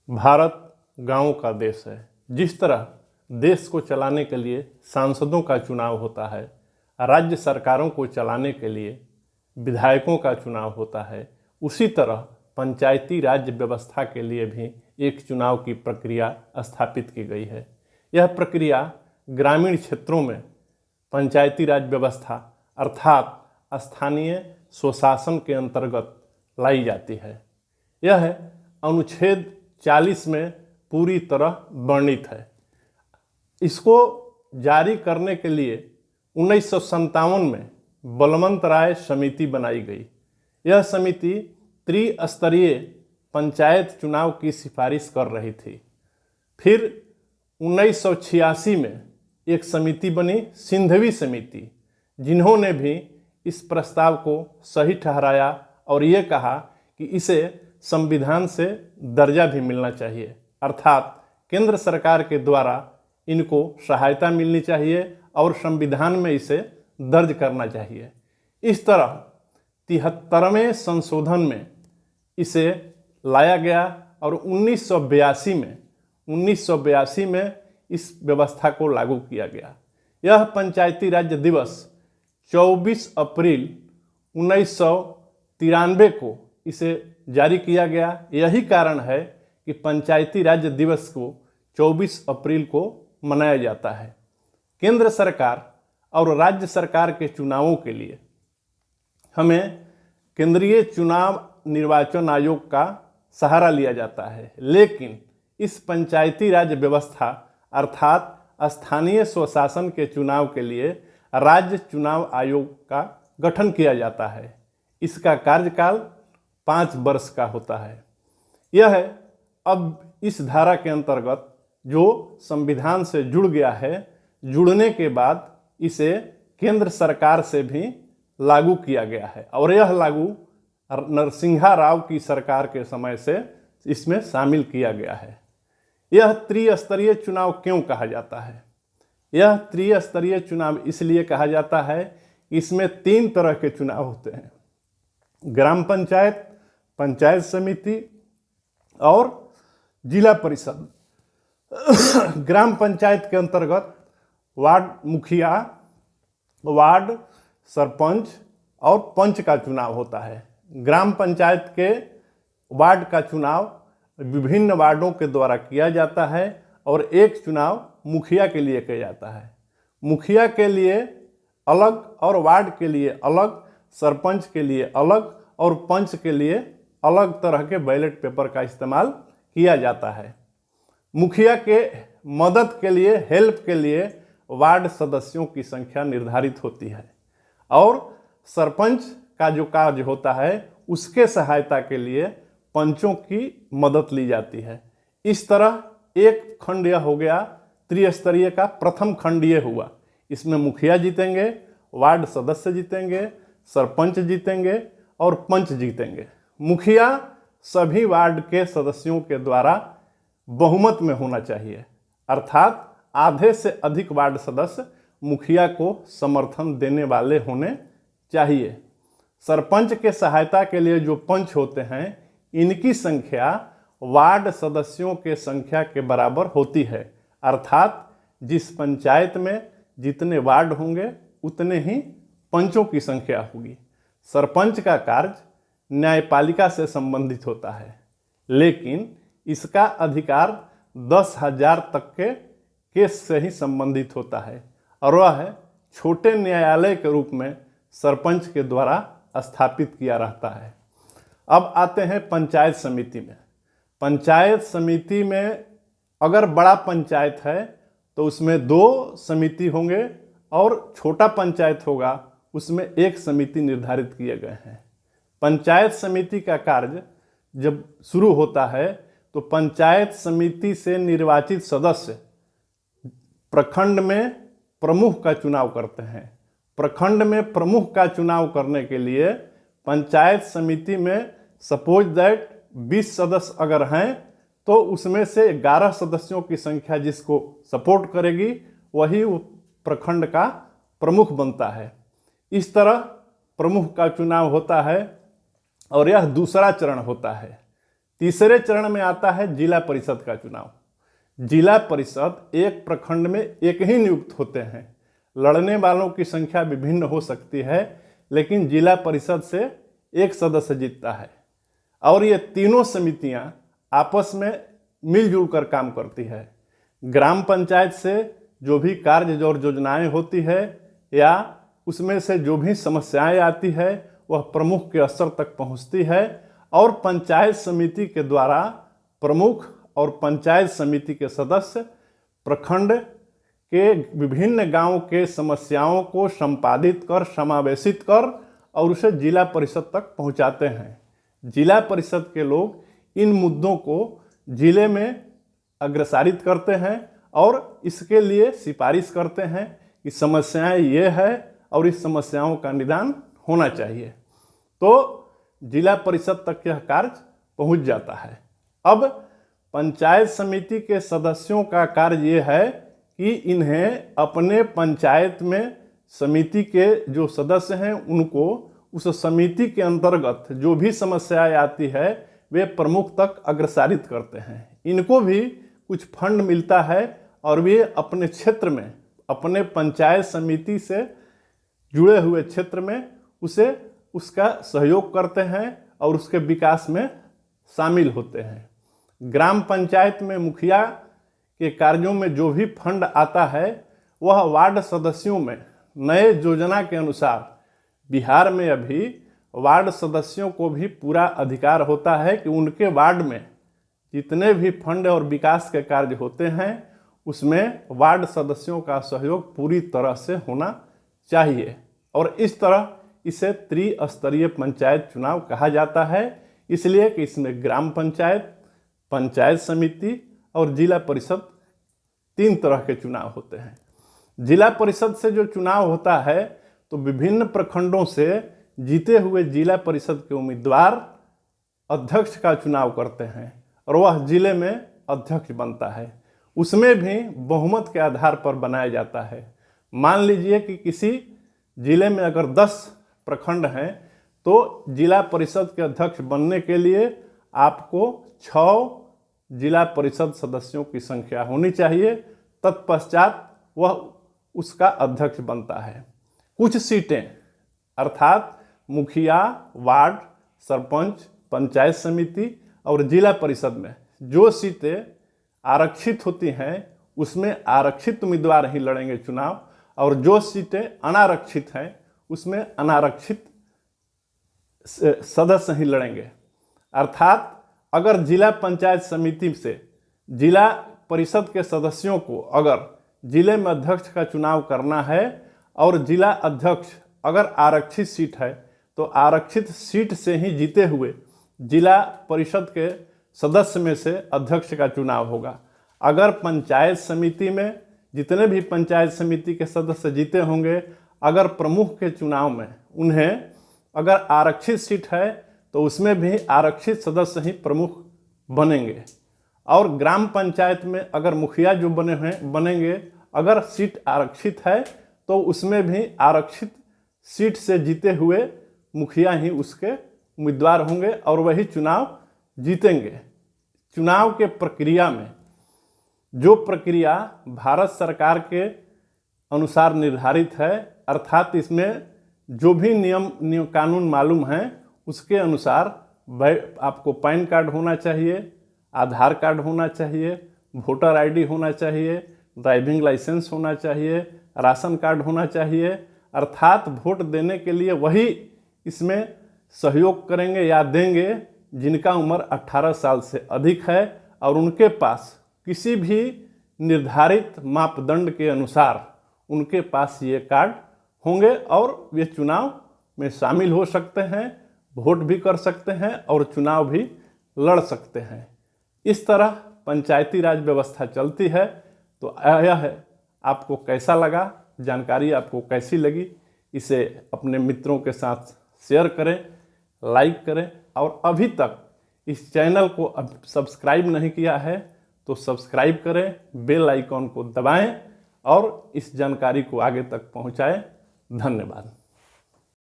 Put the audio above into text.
भारत गांवों का देश है। जिस तरह देश को चलाने के लिए सांसदों का चुनाव होता है, राज्य सरकारों को चलाने के लिए विधायकों का चुनाव होता है, उसी तरह पंचायती राज व्यवस्था के लिए भी एक चुनाव की प्रक्रिया स्थापित की गई है। यह प्रक्रिया ग्रामीण क्षेत्रों में पंचायती राज व्यवस्था अर्थात स्थानीय स्वशासन के अंतर्गत लाई जाती है। यह अनुच्छेद 40 में पूरी तरह वर्णित है। इसको जारी करने के लिए 1957 में बलवंत राय समिति बनाई गई। यह समिति त्रिस्तरीय पंचायत चुनाव की सिफारिश कर रही थी। फिर 1986 में एक समिति बनी, सिंधवी समिति, जिन्होंने भी इस प्रस्ताव को सही ठहराया और ये कहा कि इसे संविधान से दर्जा भी मिलना चाहिए, अर्थात केंद्र सरकार के द्वारा इनको सहायता मिलनी चाहिए और संविधान में इसे दर्ज करना चाहिए। इस तरह 73वें संशोधन में इसे लाया गया और 1982 में इस व्यवस्था को लागू किया गया। यह पंचायती राज दिवस 24 अप्रैल 1993 को इसे जारी किया गया। यही कारण है कि पंचायती राज दिवस को 24 अप्रैल को मनाया जाता है। केंद्र सरकार और राज्य सरकार के चुनावों के लिए हमें केंद्रीय चुनाव निर्वाचन आयोग का सहारा लिया जाता है, लेकिन इस पंचायती राज व्यवस्था अर्थात स्थानीय स्वशासन के चुनाव के लिए राज्य चुनाव आयोग का गठन किया जाता है। इसका कार्यकाल 5 वर्ष का होता है। यह अब इस धारा के अंतर्गत जो संविधान से जुड़ गया है, जुड़ने के बाद इसे केंद्र सरकार से भी लागू किया गया है और यह लागू नरसिंहा राव की सरकार के समय से इसमें शामिल किया गया है। यह त्रिस्तरीय चुनाव क्यों कहा जाता है? यह त्रिस्तरीय चुनाव इसलिए कहा जाता है, इसमें 3 तरह के चुनाव होते हैं: ग्राम पंचायत, पंचायत समिति और जिला परिषद। ग्राम पंचायत के अंतर्गत वार्ड मुखिया, वार्ड सरपंच और पंच का चुनाव होता है। ग्राम पंचायत के वार्ड का चुनाव विभिन्न वार्डों के द्वारा किया जाता है और एक चुनाव मुखिया के लिए किया जाता है। मुखिया के लिए अलग और वार्ड के लिए अलग, सरपंच के लिए अलग और पंच के लिए अलग तरह के बैलेट पेपर का इस्तेमाल किया जाता है। मुखिया के मदद के लिए, हेल्प के लिए वार्ड सदस्यों की संख्या निर्धारित होती है और सरपंच का जो कार्य होता है उसके सहायता के लिए पंचों की मदद ली जाती है। इस तरह एक खंड यह हो गया त्रिस्तरीय का। प्रथम खंड ये हुआ, इसमें मुखिया जीतेंगे, वार्ड सदस्य जीतेंगे, सरपंच जीतेंगे और पंच जीतेंगे। मुखिया सभी वार्ड के सदस्यों के द्वारा बहुमत में होना चाहिए, अर्थात आधे से अधिक वार्ड सदस्य मुखिया को समर्थन देने वाले होने चाहिए। सरपंच के सहायता के लिए जो पंच होते हैं, इनकी संख्या वार्ड सदस्यों के संख्या के बराबर होती है, अर्थात जिस पंचायत में जितने वार्ड होंगे उतने ही पंचों की संख्या होगी। सरपंच का कार्य न्यायपालिका से संबंधित होता है, लेकिन इसका अधिकार 10,000 तक के केस से ही संबंधित होता है और वह छोटे न्यायालय के रूप में सरपंच के द्वारा स्थापित किया रहता है। अब आते हैं पंचायत समिति में। पंचायत समिति में अगर बड़ा पंचायत है तो उसमें 2 समिति होंगे और छोटा पंचायत होगा उसमें 1 समिति निर्धारित किए गए हैं। पंचायत समिति का कार्य जब शुरू होता है तो पंचायत समिति से निर्वाचित सदस्य प्रखंड में प्रमुख का चुनाव करते हैं। प्रखंड में प्रमुख का चुनाव करने के लिए पंचायत समिति में सपोज दैट 20 सदस्य अगर हैं तो उसमें से 11 सदस्यों की संख्या जिसको सपोर्ट करेगी वही प्रखंड का प्रमुख बनता है। इस तरह प्रमुख का चुनाव होता है और यह दूसरा चरण होता है। तीसरे चरण में आता है जिला परिषद का चुनाव। जिला परिषद एक प्रखंड में एक ही नियुक्त होते हैं। लड़ने वालों की संख्या विभिन्न हो सकती है, लेकिन जिला परिषद से एक सदस्य जीतता है और ये तीनों समितियां आपस में मिलजुल कर काम करती है। ग्राम पंचायत से जो भी कार्य और योजनाएं होती है या उसमें से जो भी समस्याएं आती है वह प्रमुख के स्तर तक पहुंचती है और पंचायत समिति के द्वारा प्रमुख और पंचायत समिति के सदस्य प्रखंड के विभिन्न गांवों के समस्याओं को संपादित कर, समावेशित कर और उसे जिला परिषद तक पहुंचाते हैं। जिला परिषद के लोग इन मुद्दों को जिले में अग्रसारित करते हैं और इसके लिए सिफारिश करते हैं कि समस्याएं ये है और इस समस्याओं का निदान होना चाहिए। तो जिला परिषद तक यह कार्य पहुंच जाता है। अब पंचायत समिति के सदस्यों का कार्य ये है कि इन्हें अपने पंचायत में समिति के जो सदस्य हैं उनको उस समिति के अंतर्गत जो भी समस्याएं आती है वे प्रमुख तक अग्रसारित करते हैं। इनको भी कुछ फंड मिलता है और वे अपने क्षेत्र में, अपने पंचायत समिति से जुड़े हुए क्षेत्र में उसका सहयोग करते हैं और उसके विकास में शामिल होते हैं। ग्राम पंचायत में मुखिया के कार्यों में जो भी फंड आता है वह वार्ड सदस्यों में नए योजना के अनुसार बिहार में अभी वार्ड सदस्यों को भी पूरा अधिकार होता है कि उनके वार्ड में जितने भी फंड और विकास के कार्य होते हैं उसमें वार्ड सदस्यों का सहयोग पूरी तरह से होना चाहिए और इस तरह इसे त्रिस्तरीय पंचायत चुनाव कहा जाता है, इसलिए कि इसमें ग्राम पंचायत, पंचायत समिति और जिला परिषद 3 तरह के चुनाव होते हैं। जिला परिषद से जो चुनाव होता है तो विभिन्न प्रखंडों से जीते हुए जिला परिषद के उम्मीदवार अध्यक्ष का चुनाव करते हैं और वह जिले में अध्यक्ष बनता है। उसमें भी बहुमत के आधार पर बनाया जाता है। मान लीजिए कि किसी जिले में अगर 10 प्रखंड हैं तो जिला परिषद के अध्यक्ष बनने के लिए आपको 6 जिला परिषद सदस्यों की संख्या होनी चाहिए। तत्पश्चात वह उसका अध्यक्ष बनता है। कुछ सीटें अर्थात मुखिया, वार्ड, सरपंच, पंचायत समिति और जिला परिषद में जो सीटें आरक्षित होती हैं उसमें आरक्षित उम्मीदवार ही लड़ेंगे चुनाव और जो सीटें अनारक्षित हैं उसमें अनारक्षित सदस्य ही लड़ेंगे। अर्थात अगर जिला पंचायत समिति से जिला परिषद के सदस्यों को अगर जिले में अध्यक्ष का चुनाव करना है और जिला अध्यक्ष अगर आरक्षित सीट है तो आरक्षित सीट से ही जीते हुए जिला परिषद के सदस्य में से अध्यक्ष का चुनाव होगा। अगर पंचायत समिति में जितने भी पंचायत समिति के सदस्य जीते होंगे, अगर प्रमुख के चुनाव में उन्हें अगर आरक्षित सीट है तो उसमें भी आरक्षित सदस्य ही प्रमुख बनेंगे। और ग्राम पंचायत में अगर मुखिया जो बनेंगे, अगर सीट आरक्षित है तो उसमें भी आरक्षित सीट से जीते हुए मुखिया ही उसके उम्मीदवार होंगे और वही चुनाव जीतेंगे। चुनाव के प्रक्रिया में जो प्रक्रिया भारत सरकार के अनुसार निर्धारित है, अर्थात इसमें जो भी नियम कानून मालूम हैं उसके अनुसार आपको पैन कार्ड होना चाहिए, आधार कार्ड होना चाहिए, वोटर आईडी होना चाहिए, ड्राइविंग लाइसेंस होना चाहिए, राशन कार्ड होना चाहिए। अर्थात वोट देने के लिए वही इसमें सहयोग करेंगे या देंगे जिनका उम्र 18 साल से अधिक है और उनके पास किसी भी निर्धारित मापदंड के अनुसार उनके पास ये कार्ड होंगे और वे चुनाव में शामिल हो सकते हैं, वोट भी कर सकते हैं और चुनाव भी लड़ सकते हैं। इस तरह पंचायती राज व्यवस्था चलती है। तो यह आपको कैसा लगा, जानकारी आपको कैसी लगी, इसे अपने मित्रों के साथ शेयर करें, लाइक करें और अभी तक इस चैनल को अब सब्सक्राइब नहीं किया है तो सब्सक्राइब करें, बेल आइकॉन को दबाएं और इस जानकारी को आगे तक पहुंचाएं। धन्यवाद।